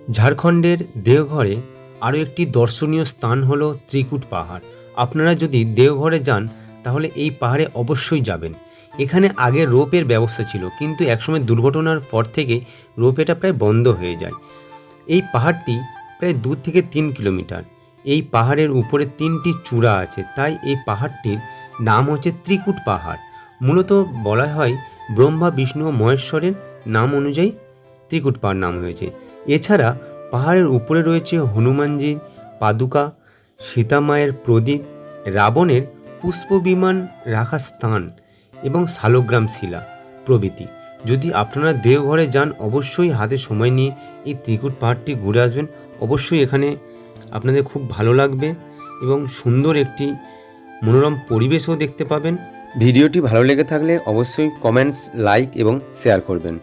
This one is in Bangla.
ঝাড়খণ্ডের দেওঘরে আরও একটি দর্শনীয় স্থান হলো ত্রিকুট পাহাড়। আপনারা যদি দেওঘরে যান তাহলে এই পাহাড়ে অবশ্যই যাবেন। এখানে আগে রোপের ব্যবস্থা ছিল, কিন্তু একসময় দুর্ঘটনার পর থেকে রোপওয়েটা প্রায় বন্ধ হয়ে যায়। এই পাহাড়টি প্রায় 2 থেকে 3 কিলোমিটার। এই পাহাড়ের উপরে 3টি চূড়া আছে, তাই এই পাহাড়টির নাম হচ্ছে ত্রিকুট পাহাড়। মূলত বলা হয় ব্রহ্মা, বিষ্ণু ও মহেশ্বরের নাম অনুযায়ী ত্রিকুট পাহাড় নাম হয়েছে। এছাড়া পাহাড়ের উপরে রয়েছে হনুমানজির পাদুকা, সীতামায়ের প্রদীপ, রাবণের পুষ্পবিমান রাখার স্থান এবং শালগ্রাম শিলা প্রভৃতি। যদি আপনারা দেওঘরে যান অবশ্যই হাতে সময় নিয়ে এই ত্রিকুট পাহাড়টি ঘুরে আসবেন। অবশ্যই এখানে আপনাদের খুব ভালো লাগবে এবং সুন্দর একটি মনোরম পরিবেশও দেখতে পাবেন। ভিডিওটি ভালো লেগে থাকলে অবশ্যই কমেন্টস, লাইক এবং শেয়ার করবেন।